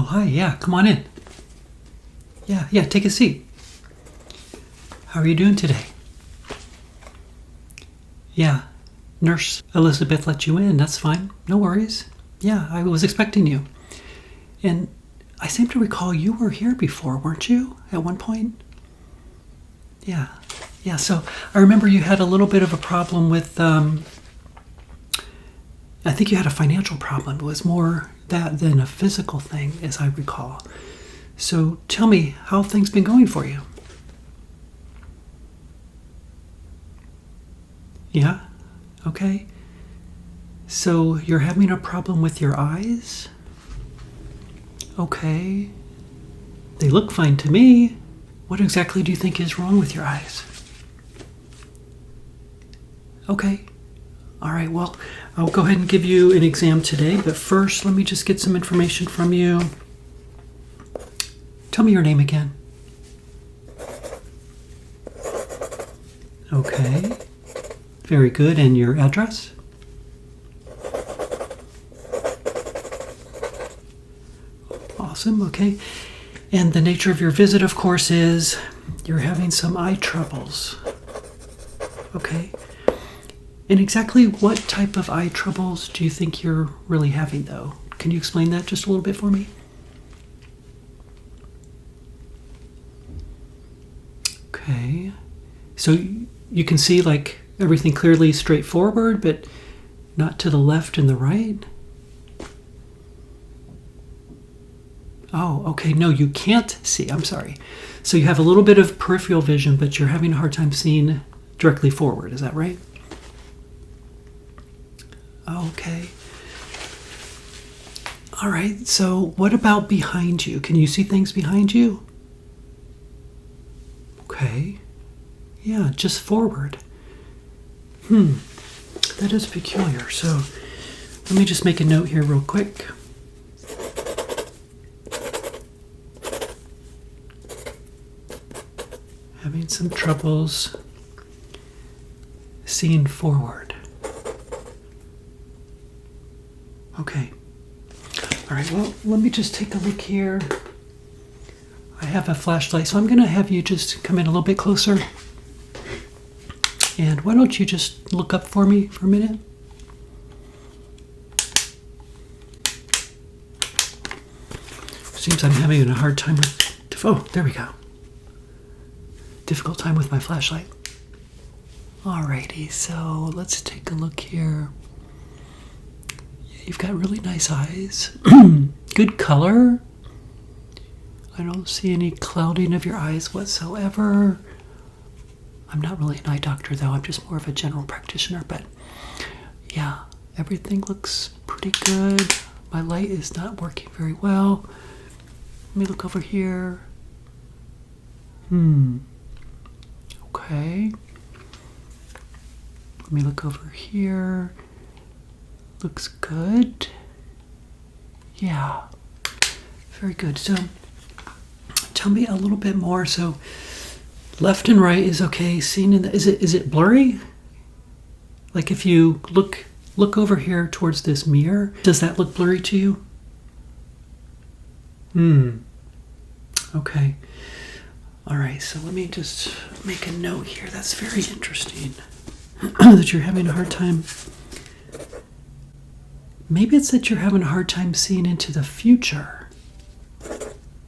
hi. Yeah, come on in. Yeah, take a seat. How are you doing today? Yeah, Nurse Elizabeth let you in. That's fine. No worries. Yeah, I was expecting you. And I seem to recall you were here before, weren't you, at one point? Yeah, so I remember you had a little bit of a problem with, I think you had a financial problem. It was more that than a physical thing, as I recall. So tell me, how have things been going for you? Yeah? Okay. So you're having a problem with your eyes? Okay. They look fine to me. What exactly do you think is wrong with your eyes? Okay. All right, well, I'll go ahead and give you an exam today, but first let me just get some information from you. Tell me your name again. Okay. Very good. And your address? Awesome. Okay. And the nature of your visit, of course, is you're having some eye troubles. Okay. And exactly what type of eye troubles do you think you're really having, though? Can you explain that just a little bit for me? Okay. So you can see like everything clearly straightforward, but not to the left and the right? Oh, okay. No, you can't see. I'm sorry. So you have a little bit of peripheral vision, but you're having a hard time seeing directly forward. Is that right? Okay. All right. So what about behind you? Can you see things behind you? Okay. Yeah, just forward. That is peculiar. So let me just make a note here real quick. Having some troubles seeing forward. Okay. All right, well, let me just take a look here. I have a flashlight, so I'm going to have you just come in a little bit closer. And why don't you just look up for me for a minute? Seems I'm having a hard time with... Oh, there we go. Difficult time with my flashlight. Alrighty, so let's take a look here. You've got really nice eyes. Good color. I don't see any clouding of your eyes whatsoever. I'm not really an eye doctor, though. I'm just more of a general practitioner. But yeah, everything looks pretty good. My light is not working very well. Let me look over here. Okay. Let me look over here. Looks good. Yeah. Very good. So tell me a little bit more. So left and right is okay. Seen in the, is it blurry? Like if you look over here towards this mirror, does that look blurry to you? Okay. All right, so let me just make a note here. That's very interesting that you're having a hard time. Maybe it's that you're having a hard time seeing into the future.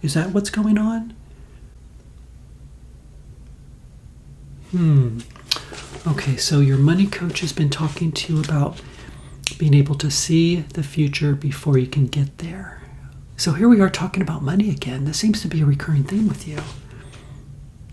Is that what's going on? Okay, so your money coach has been talking to you about being able to see the future before you can get there. So here we are talking about money again. This seems to be a recurring theme with you.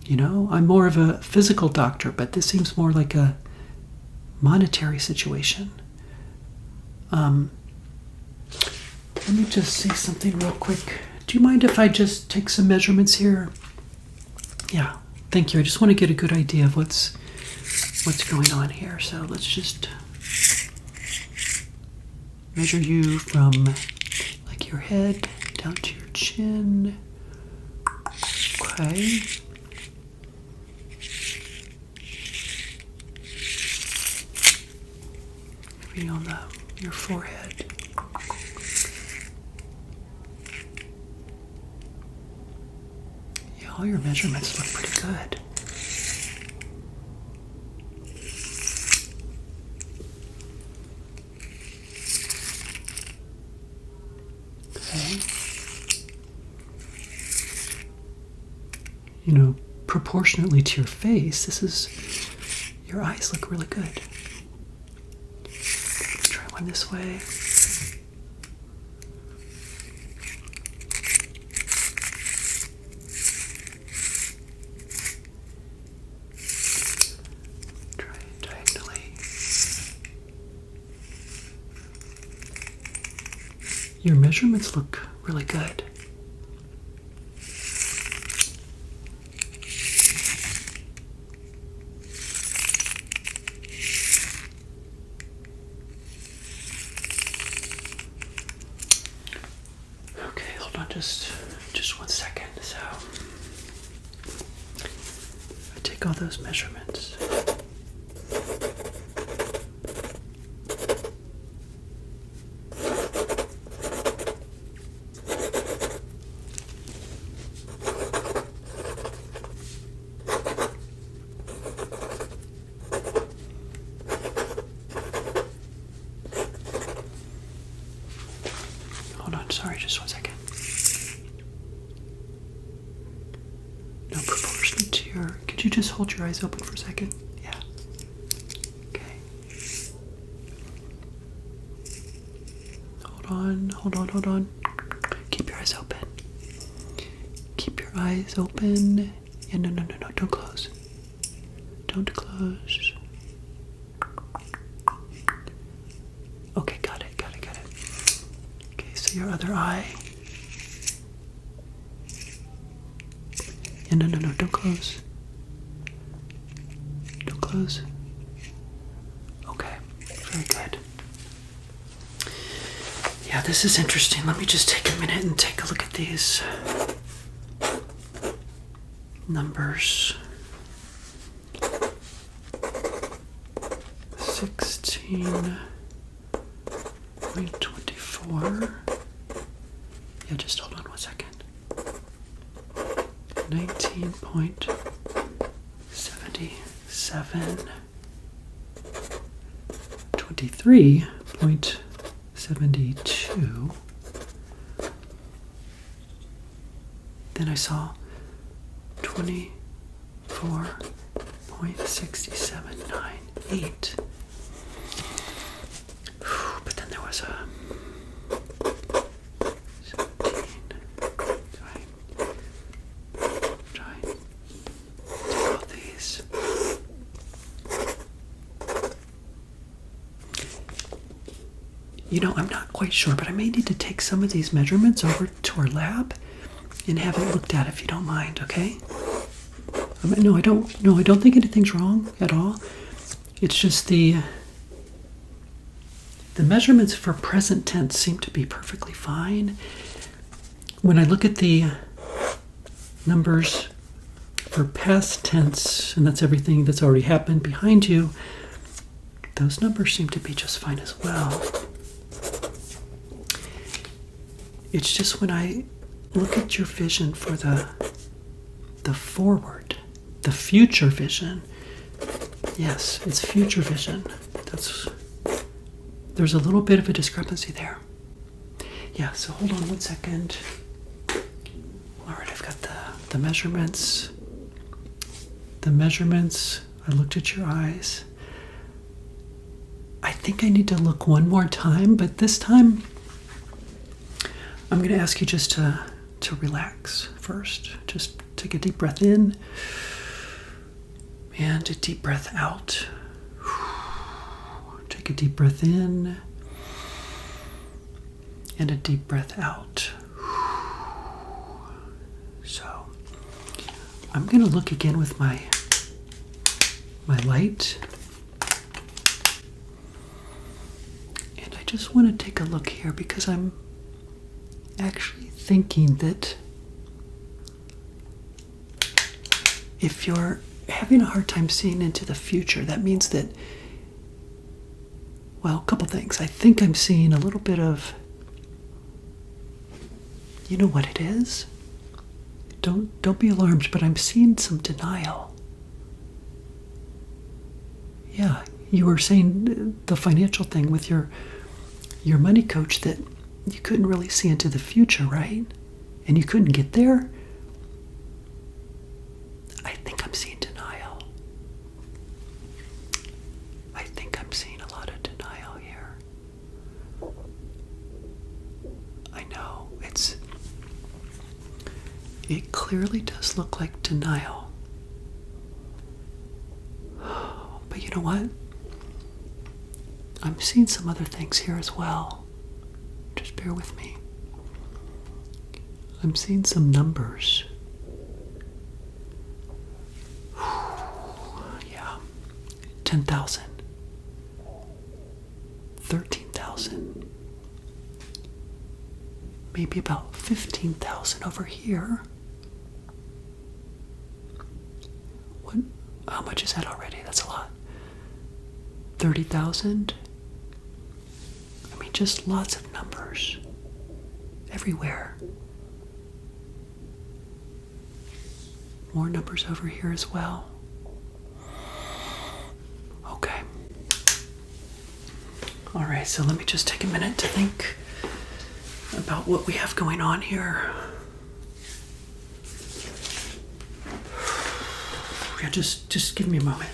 You know, I'm more of a physical doctor, but this seems more like a monetary situation. Let me just see something real quick. Do you mind if I just take some measurements here? Yeah, thank you. I just want to get a good idea of what's going on here. So let's just measure you from like your head down to your chin. Okay. On your forehead. All your measurements look pretty good. Okay. You know, proportionately to your face, your eyes look really good. Try one this way. Try it diagonally. Your measurements look really good. Just 1 second. So I take all those measurements. Hold on, sorry, just 1 second. Could you just hold your eyes open for a second? Yeah. Okay. Hold on. Keep your eyes open. Keep your eyes open. Yeah, no, don't close. Don't close. Okay, got it. Okay, so your other eye. Yeah, no, don't close. Don't close. Okay, very good. Yeah, this is interesting. Let me just take a minute and take a look at these numbers. 16.24. Yeah, just hold on 1 second. 19.77, 23.72. Then I saw 24.6798. But then there was a 17. You know, I'm not quite sure, but I may need to take some of these measurements over to our lab and have it looked at if you don't mind, okay? No, I don't think anything's wrong at all. It's just the measurements for present tense seem to be perfectly fine. When I look at the numbers for past tense, and that's everything that's already happened behind you, those numbers seem to be just fine as well. It's just when I look at your vision for the forward, the future vision. Yes, it's future vision. There's a little bit of a discrepancy there. Yeah, so hold on 1 second. All right, I've got the measurements. The measurements. I looked at your eyes. I think I need to look one more time, but this time I'm going to ask you just to relax first. Just take a deep breath in and a deep breath out. Take a deep breath in and a deep breath out. So I'm going to look again with my light. And I just want to take a look here because I'm actually thinking that if you're having a hard time seeing into the future, that means that, well, a couple things. I think I'm seeing a little bit of, you know what it is? don't be alarmed, but I'm seeing some denial. Yeah, you were saying the financial thing with your money coach that you couldn't really see into the future, right? And you couldn't get there. I think I'm seeing denial. I think I'm seeing a lot of denial here. I know, it clearly does look like denial. But you know what? I'm seeing some other things here as well. Just bear with me. I'm seeing some numbers. Yeah. 10,000. 13,000. Maybe about 15,000 over here. What? How much is that already? That's a lot. 30,000. I mean, just lots of numbers everywhere. More numbers over here as well. Okay. All right, so let me just take a minute to think about what we have going on here. Yeah, just give me a moment.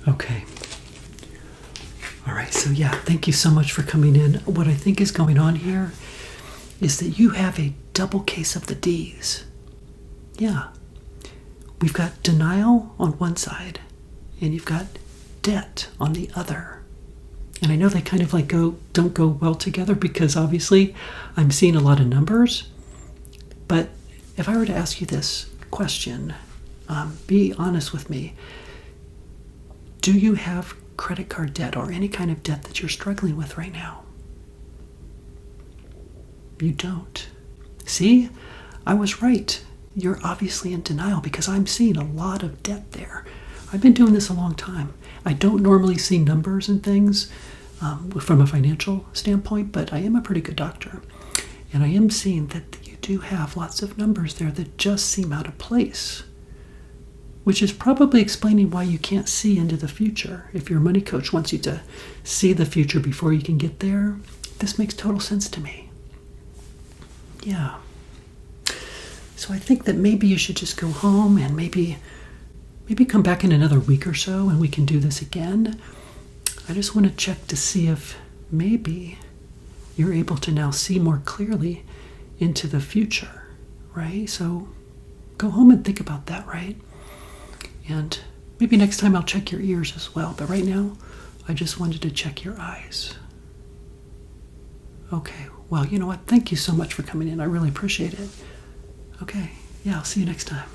Okay. All right, so yeah, thank you so much for coming in. What I think is going on here is that you have a double case of the D's. Yeah. We've got denial on one side, and you've got debt on the other. And I know they kind of like don't go well together because obviously I'm seeing a lot of numbers. But if I were to ask you this question, be honest with me. Do you have credit card debt or any kind of debt that you're struggling with right now? You don't. See, I was right. You're obviously in denial because I'm seeing a lot of debt there. I've been doing this a long time. I don't normally see numbers and things from a financial standpoint, but I am a pretty good doctor. And I am seeing that you do have lots of numbers there that just seem out of place, which is probably explaining why you can't see into the future. If your money coach wants you to see the future before you can get there, this makes total sense to me. Yeah. So I think that maybe you should just go home and maybe come back in another week or so and we can do this again. I just want to check to see if maybe you're able to now see more clearly into the future, right? So go home and think about that, right? And maybe next time I'll check your ears as well. But right now, I just wanted to check your eyes. Okay, well, you know what? Thank you so much for coming in. I really appreciate it. Okay, yeah, I'll see you next time.